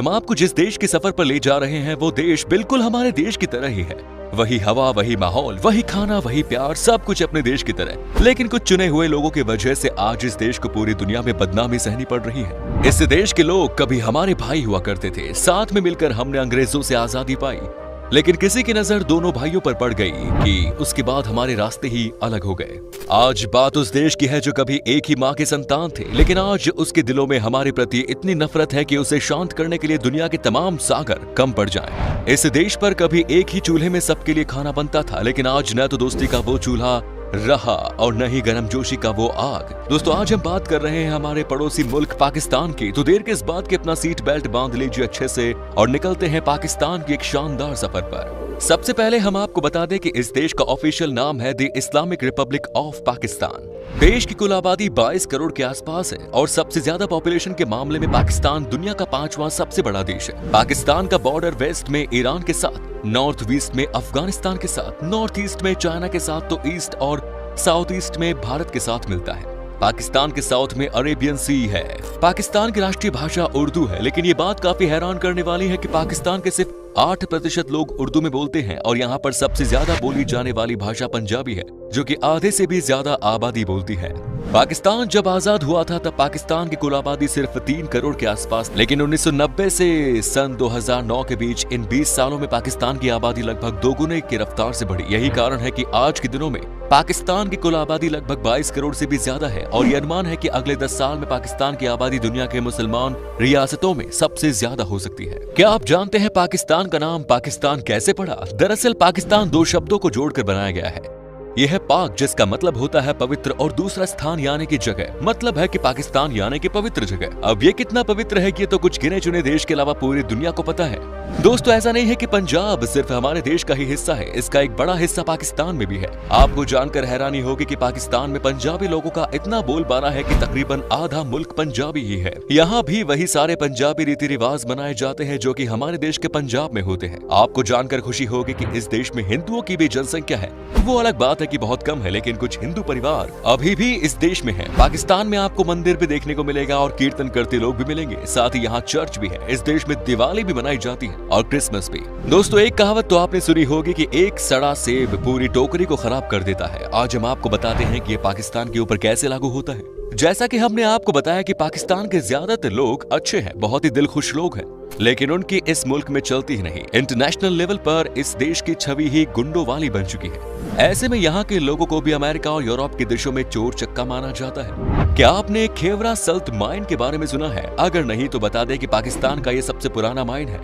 हम आपको जिस देश के सफर पर ले जा रहे हैं वो देश बिल्कुल हमारे देश की तरह ही है। वही हवा, वही माहौल, वही खाना, वही प्यार, सब कुछ अपने देश की तरह। लेकिन कुछ चुने हुए लोगों की वजह से आज इस देश को पूरी दुनिया में बदनामी सहनी पड़ रही है। इस देश के लोग कभी हमारे भाई हुआ करते थे, साथ में मिलकर हमने अंग्रेजों से आजादी पाई। लेकिन किसी की नजर दोनों भाइयों पर पड़ गई कि उसके बाद हमारे रास्ते ही अलग हो गए। आज बात उस देश की है जो कभी एक ही माँ के संतान थे, लेकिन आज उसके दिलों में हमारे प्रति इतनी नफरत है कि उसे शांत करने के लिए दुनिया के तमाम सागर कम पड़ जाएं। इस देश पर कभी एक ही चूल्हे में सबके लिए खाना बनता था, लेकिन आज न तो दोस्ती का वो चूल्हा रहा और न ही गर्मजोशी का वो आग। दोस्तों, आज हम बात कर रहे हैं हमारे पड़ोसी मुल्क पाकिस्तान की। तो देर किस बात की अपना सीट बेल्ट बांध लीजिए अच्छे से और निकलते हैं पाकिस्तान की एक शानदार सफर पर। सबसे पहले हम आपको बता दें कि इस देश का ऑफिशियल नाम है the Islamic Republic of Pakistan. देश की कुल आबादी 22 करोड़ के आसपास है और सबसे ज्यादा पॉपुलेशन के मामले में पाकिस्तान दुनिया का 5वां सबसे बड़ा देश है। पाकिस्तान का बॉर्डर वेस्ट में ईरान के साथ, नॉर्थ वेस्ट में अफगानिस्तान के साथ, नॉर्थ ईस्ट में चाइना के साथ, तो ईस्ट और साउथ ईस्ट में भारत के साथ मिलता है। पाकिस्तान के साउथ में अरेबियन सी है। पाकिस्तान की राष्ट्रीय भाषा उर्दू है, लेकिन ये बात काफी हैरान करने वाली है कि पाकिस्तान के सिर्फ 8% लोग उर्दू में बोलते हैं और यहाँ पर सबसे ज्यादा बोली जाने वाली भाषा पंजाबी है, जो कि आधे से भी ज्यादा आबादी बोलती है। पाकिस्तान जब आजाद हुआ था तब पाकिस्तान की कुल आबादी सिर्फ 3 करोड़ के आसपास, लेकिन 1990 से सन 2009 के बीच इन 20 सालों में पाकिस्तान की आबादी लगभग दोगुने की रफ्तार से बढ़ी। यही कारण है कि आज के दिनों में पाकिस्तान की कुल आबादी लगभग 22 करोड़ से भी ज्यादा है और ये अनुमान है कि अगले 10 साल में पाकिस्तान की आबादी दुनिया के मुसलमान रियासतों में सबसे ज्यादा हो सकती है। क्या आप जानते हैं पाकिस्तान का नाम पाकिस्तान कैसे पड़ा? दरअसल पाकिस्तान 2 शब्दों को जोड़कर बनाया गया है। यह है पाक, जिसका मतलब होता है पवित्र, और दूसरा स्थान यानी कि जगह, मतलब है कि पाकिस्तान यानी कि पवित्र जगह। अब ये कितना पवित्र है कि तो कुछ गिने चुने देश के अलावा पूरी दुनिया को पता है। दोस्तों, ऐसा नहीं है कि पंजाब सिर्फ हमारे देश का ही हिस्सा है, इसका एक बड़ा हिस्सा पाकिस्तान में भी है। आपको जानकर हैरानी होगी कि पाकिस्तान में पंजाबी लोगों का इतना बोलबाला है कि तकरीबन आधा मुल्क पंजाबी ही है। यहाँ भी वही सारे पंजाबी रीति रिवाज मनाए जाते हैं जो कि हमारे देश के पंजाब में होते हैं। आपको जानकर खुशी होगी कि इस देश में हिंदुओं की भी जनसंख्या है। वो अलग बात है कि बहुत कम है, लेकिन कुछ हिंदू परिवार अभी भी इस देश में हैं। पाकिस्तान में आपको मंदिर भी देखने को मिलेगा और कीर्तन करते लोग भी मिलेंगे, साथ ही यहाँ चर्च भी है। इस देश में दिवाली भी मनाई जाती है और क्रिसमस भी। दोस्तों, एक कहावत तो आपने सुनी होगी कि एक सड़ा सेब पूरी टोकरी को खराब कर देता है। आज हम आपको बताते हैं कि ये पाकिस्तान के ऊपर कैसे लागू होता है। जैसा कि हमने आपको बताया कि पाकिस्तान के ज्यादातर लोग अच्छे हैं, बहुत ही दिलखुश लोग हैं, लेकिन उनकी इस मुल्क में चलती ही नहीं। इंटरनेशनल लेवल पर इस देश की छवि ही गुंडों वाली बन चुकी है। ऐसे में यहाँ के लोगों को भी अमेरिका और यूरोप के देशों में चोर चक्का माना जाता है। क्या आपने खेवरा सल्ट माइन के बारे में सुना है? अगर नहीं तो बता दें कि पाकिस्तान का ये सबसे पुराना माइन है।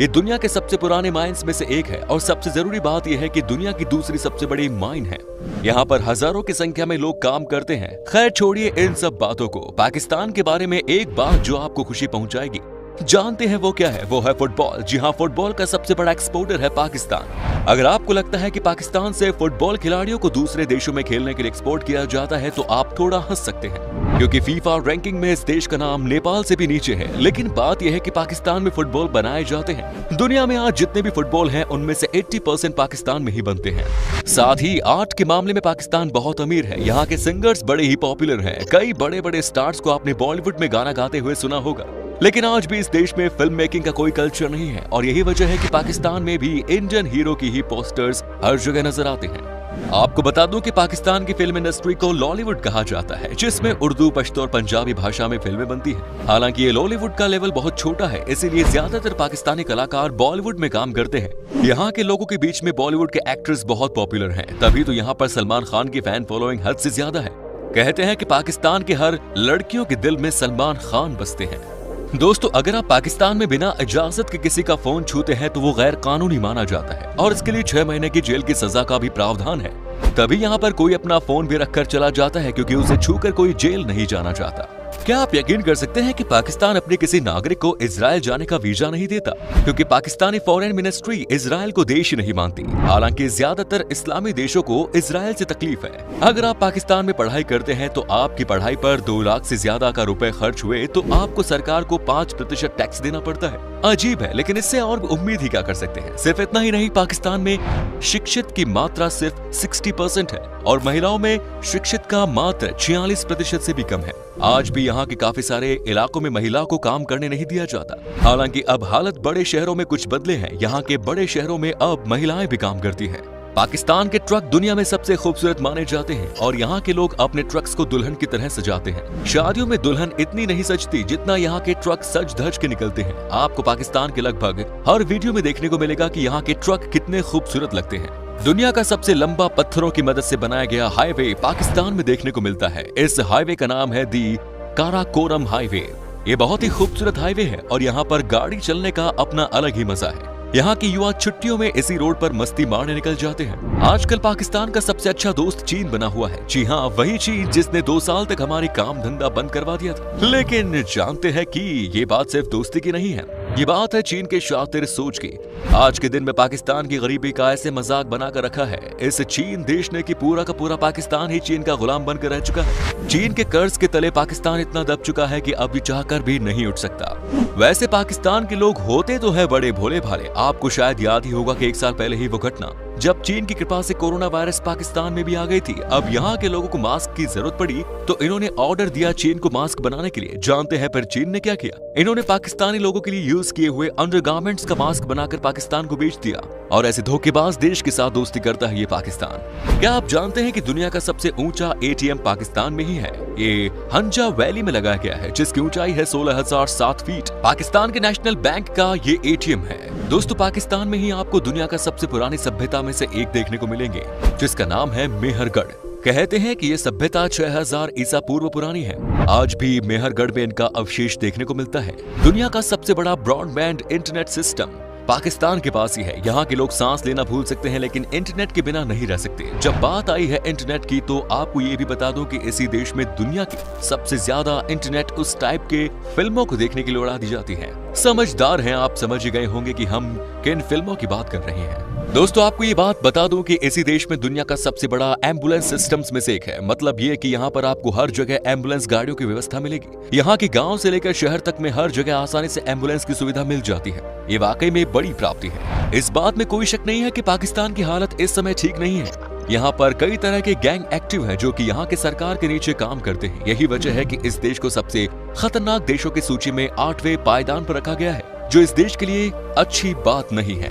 ये दुनिया के सबसे पुराने माइंस में से एक है और सबसे जरूरी बात यह है कि दुनिया की दूसरी सबसे बड़ी माइन है। यहाँ पर हजारों की संख्या में लोग काम करते हैं। खैर, छोड़िए इन सब बातों को। पाकिस्तान के बारे में एक बात जो आपको खुशी पहुंचाएगी, जानते हैं वो क्या है? वो है फुटबॉल। जी हाँ, फुटबॉल का सबसे बड़ा एक्सपोर्टर है पाकिस्तान। अगर आपको लगता है कि पाकिस्तान से फुटबॉल खिलाड़ियों को दूसरे देशों में खेलने के लिए एक्सपोर्ट किया जाता है तो आप थोड़ा हंस सकते हैं, क्योंकि फीफा रैंकिंग में इस देश का नाम नेपाल से भी नीचे है। लेकिन बात यह है कि पाकिस्तान में फुटबॉल बनाए जाते हैं। दुनिया में आज जितने भी फुटबॉल हैं उनमें से 80% पाकिस्तान में ही बनते हैं। साथ ही आर्ट के मामले में पाकिस्तान बहुत अमीर है। यहाँ के सिंगर्स बड़े ही पॉपुलर हैं। कई बड़े बड़े स्टार्स को आपने बॉलीवुड में गाना गाते हुए सुना होगा। लेकिन आज भी इस देश में फिल्म मेकिंग का कोई कल्चर नहीं है और यही वजह है कि पाकिस्तान में भी इंडियन हीरो की ही पोस्टर्स हर जगह नजर आते हैं। आपको बता दूं कि पाकिस्तान की फिल्म इंडस्ट्री को लॉलीवुड कहा जाता है, जिसमें उर्दू, पश्तो और पंजाबी भाषा में फिल्में बनती हैं। हालांकि ये लॉलीवुड का लेवल बहुत छोटा है, इसीलिए ज्यादातर पाकिस्तानी कलाकार बॉलीवुड में काम करते हैं। यहाँ के लोगों के बीच में बॉलीवुड के एक्ट्रेस बहुत पॉपुलर हैं, तभी तो यहाँ पर सलमान खान की फैन फॉलोइंग हद से ज्यादा है। कहते हैं कि पाकिस्तान के हर लड़कियों के दिल में सलमान खान बसते हैं। दोस्तों, अगर आप पाकिस्तान में बिना इजाजत के किसी का फोन छूते हैं तो वो गैर कानूनी माना जाता है और इसके लिए 6 महीने की जेल की सजा का भी प्रावधान है। तभी यहाँ पर कोई अपना फोन भी रखकर चला जाता है, क्योंकि उसे छूकर कोई जेल नहीं जाना चाहता। क्या आप यकीन कर सकते हैं कि पाकिस्तान अपने किसी नागरिक को इजराइल जाने का वीजा नहीं देता, क्योंकि पाकिस्तानी फॉरेन मिनिस्ट्री इजराइल को देश ही नहीं मानती। हालांकि ज्यादातर इस्लामी देशों को इजराइल से तकलीफ है। अगर आप पाकिस्तान में पढ़ाई करते हैं तो आपकी पढ़ाई पर 2 लाख से ज्यादा का रुपए खर्च हुए तो आपको सरकार को 5% टैक्स देना पड़ता है। अजीब है, लेकिन इससे और उम्मीद ही क्या कर सकते हैं। सिर्फ इतना ही नहीं, पाकिस्तान में शिक्षित की मात्रा सिर्फ 60% है और महिलाओं में शिक्षित का मात्र 46% से भी कम है। आज भी यहाँ के काफी सारे इलाकों में महिलाओं को काम करने नहीं दिया जाता। हालांकि अब हालत बड़े शहरों में कुछ बदले हैं। यहाँ के बड़े शहरों में अब महिलाएं भी काम करती हैं। पाकिस्तान के ट्रक दुनिया में सबसे खूबसूरत माने जाते हैं और यहाँ के लोग अपने ट्रक्स को दुल्हन की तरह सजाते हैं। शादियों में दुल्हन इतनी नहीं सजती जितना यहाँ के ट्रक सज धज के निकलते हैं। आपको पाकिस्तान के लगभग हर वीडियो में देखने को मिलेगा कि यहाँ के ट्रक कितने खूबसूरत लगते हैं। दुनिया का सबसे लंबा पत्थरों की मदद से बनाया गया हाईवे पाकिस्तान में देखने को मिलता है। इस हाईवे का नाम है दी काराकोरम हाईवे। ये बहुत ही खूबसूरत हाईवे है और यहाँ पर गाड़ी चलने का अपना अलग ही मजा है। यहाँ के युवा छुट्टियों में इसी रोड पर मस्ती मारने निकल जाते हैं। आजकल पाकिस्तान का सबसे अच्छा दोस्त चीन बना हुआ है। जी हाँ, वही चीन जिसने 2 साल तक हमारी काम धंधा बंद करवा दिया था। लेकिन जानते हैं कि ये बात सिर्फ दोस्ती की नहीं है, ये बात है चीन के शातिर सोच की। आज के दिन में पाकिस्तान की गरीबी का ऐसे मजाक बनाकर रखा है इस चीन देश ने कि पूरा का पूरा पाकिस्तान ही चीन का गुलाम बनकर रह चुका है। चीन के कर्ज के तले पाकिस्तान इतना दब चुका है कि अब भी चाहकर भी नहीं उठ सकता। वैसे पाकिस्तान के लोग होते तो है बड़े भोले भाले। आपको शायद याद ही होगा कि 1 साल पहले ही वो घटना जब चीन की कृपा से कोरोना वायरस पाकिस्तान में भी आ गई थी। अब यहाँ के लोगों को मास्क की जरूरत पड़ी तो इन्होंने ऑर्डर दिया चीन को मास्क बनाने के लिए। जानते हैं फिर चीन ने क्या किया? इन्होंने पाकिस्तानी लोगों के लिए यूज किए हुए अंडरगारमेंट्स का मास्क बनाकर पाकिस्तान को बेच दिया। और ऐसे धोखेबाज देश के साथ दोस्ती करता है ये पाकिस्तान। क्या आप जानते हैं कि दुनिया का सबसे ऊंचा एटीएम पाकिस्तान में ही है? ये हंजा वैली में लगाया गया है जिसकी ऊंचाई है 16,007 फीट। पाकिस्तान के नेशनल बैंक का ये एटीएम है। दोस्तों, पाकिस्तान में ही आपको दुनिया का सबसे पुरानी सभ्यता में से एक देखने को मिलेंगे जिसका नाम है मेहरगढ़। कहते हैं कि ये सभ्यता 6000 ईसा पूर्व पुरानी है। आज भी मेहरगढ़ में इनका अवशेष देखने को मिलता है। दुनिया का सबसे बड़ा ब्रॉडबैंड इंटरनेट सिस्टम पाकिस्तान के पास ही है। यहाँ के लोग सांस लेना भूल सकते हैं लेकिन इंटरनेट के बिना नहीं रह सकते। जब बात आई है इंटरनेट की तो आपको ये भी बता दूं कि इसी देश में दुनिया की सबसे ज्यादा इंटरनेट उस टाइप के फिल्मों को देखने के लिए उड़ा दी जाती है। समझदार हैं आप, समझ ही गए होंगे कि हम किन फिल्मों की बात कर रहे हैं। दोस्तों, आपको ये बात बता दूं कि इसी देश में दुनिया का सबसे बड़ा एम्बुलेंस सिस्टम्स में से एक है। मतलब ये कि यहाँ पर आपको हर जगह एम्बुलेंस गाड़ियों की व्यवस्था मिलेगी। यहाँ के गांव से लेकर शहर तक में हर जगह आसानी से एम्बुलेंस की सुविधा मिल जाती है। ये वाकई में बड़ी प्राप्ति है। इस बात में कोई शक नहीं है कि पाकिस्तान की हालत इस समय ठीक नहीं है। यहाँ पर कई तरह के गैंग एक्टिव हैं जो कि यहाँ के सरकार के नीचे काम करते हैं। यही वजह है कि इस देश को सबसे खतरनाक देशों की सूची में 8वें पायदान पर रखा गया है, जो इस देश के लिए अच्छी बात नहीं है।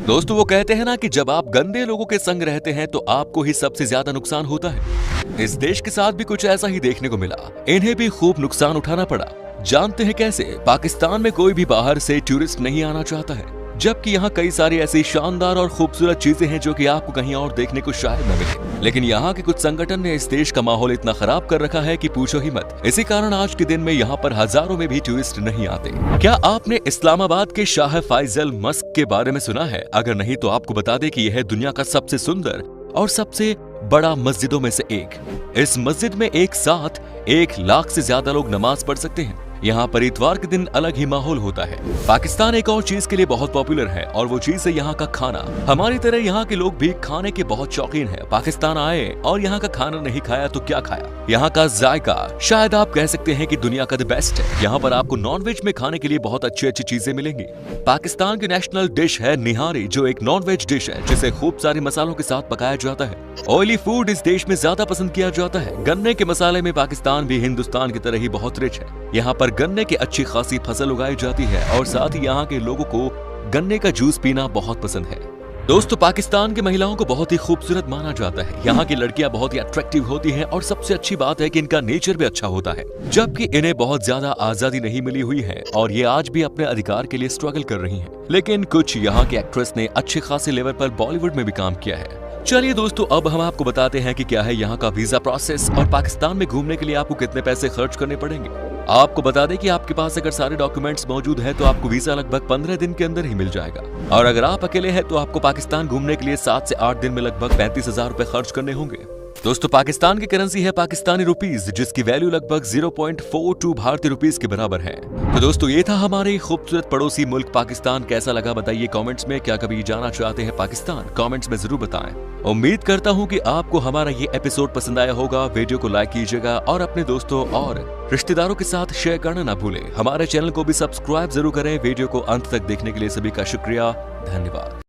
दोस्तों, वो कहते हैं ना कि जब आप गंदे लोगों के संग रहते हैं तो आपको ही सबसे ज्यादा नुकसान होता है। इस देश के साथ भी कुछ ऐसा ही देखने को मिला। इन्हें भी खूब नुकसान उठाना पड़ा। जानते हैं कैसे? पाकिस्तान में कोई भी बाहर से टूरिस्ट नहीं आना चाहता है, जबकि यहाँ कई सारी ऐसी शानदार और खूबसूरत चीजें हैं जो कि आपको कहीं और देखने को शायद न मिले। लेकिन यहाँ के कुछ संगठन ने इस देश का माहौल इतना खराब कर रखा है कि पूछो ही मत। इसी कारण आज के दिन में यहाँ पर हजारों में भी टूरिस्ट नहीं आते। क्या आपने इस्लामाबाद के शाह फैसल मस्क के बारे में सुना है? अगर नहीं तो आपको बता दें कि यह है दुनिया का सबसे सुंदर और सबसे बड़ा मस्जिदों में से एक। इस मस्जिद में एक साथ 1 लाख से ज्यादा लोग नमाज पढ़ सकते हैं। यहाँ पर इतवार के दिन अलग ही माहौल होता है। पाकिस्तान एक और चीज के लिए बहुत पॉपुलर है और वो चीज है यहाँ का खाना। हमारी तरह यहाँ के लोग भी खाने के बहुत शौकीन हैं। पाकिस्तान आए और यहाँ का खाना नहीं खाया तो क्या खाया? यहाँ का जायका शायद आप कह सकते हैं कि दुनिया का द बेस्ट है। यहाँ पर आपको नॉनवेज में खाने के लिए बहुत अच्छी अच्छी चीजें मिलेंगी। पाकिस्तान की नेशनल डिश है निहारी, जो एक नॉनवेज डिश है जिसे खूब सारे मसालों के साथ पकाया जाता है। ऑयली फूड इस देश में ज्यादा पसंद किया जाता है। गन्ने के मसाले में पाकिस्तान भी हिंदुस्तान की तरह ही बहुत रिच है। यहाँ पर गन्ने की अच्छी खासी फसल उगाई जाती है और साथ ही यहाँ के लोगों को गन्ने का जूस पीना बहुत पसंद है। दोस्तों, पाकिस्तान की महिलाओं को बहुत ही खूबसूरत माना जाता है। यहाँ की लड़कियां बहुत ही अट्रैक्टिव होती हैं और सबसे अच्छी बात है कि इनका नेचर भी अच्छा होता है, जबकि इन्हें बहुत ज्यादा आजादी नहीं मिली हुई है और ये आज भी अपने अधिकार के लिए स्ट्रगल कर रही हैं। लेकिन कुछ यहाँ के एक्ट्रेस ने अच्छे खासे लेवल पर बॉलीवुड में भी काम किया है। चलिए दोस्तों, अब हम आपको बताते हैं कि क्या है यहाँ का वीजा प्रोसेस और पाकिस्तान में घूमने के लिए आपको कितने पैसे खर्च करने पड़ेंगे। आपको बता दें कि आपके पास अगर सारे डॉक्यूमेंट्स मौजूद हैं तो आपको वीजा लगभग 15 दिन के अंदर ही मिल जाएगा। और अगर आप अकेले हैं तो आपको पाकिस्तान घूमने के लिए 7 से 8 दिन में लगभग 35,000 रुपए खर्च करने होंगे। दोस्तों, पाकिस्तान की करेंसी है पाकिस्तानी रुपीस, जिसकी वैल्यू लगभग 0.42 भारतीय रुपीस के बराबर है। तो दोस्तों, ये था हमारे खूबसूरत पड़ोसी मुल्क पाकिस्तान। कैसा लगा बताइए कमेंट्स में। क्या कभी जाना चाहते हैं पाकिस्तान? कमेंट्स में जरूर बताएं। उम्मीद करता हूँ कि आपको हमारा ये एपिसोड पसंद आया होगा। वीडियो को लाइक कीजिएगा और अपने दोस्तों और रिश्तेदारों के साथ शेयर करना ना भूलें। हमारे चैनल को भी सब्सक्राइब जरूर करें। वीडियो को अंत तक देखने के लिए सभी का शुक्रिया, धन्यवाद।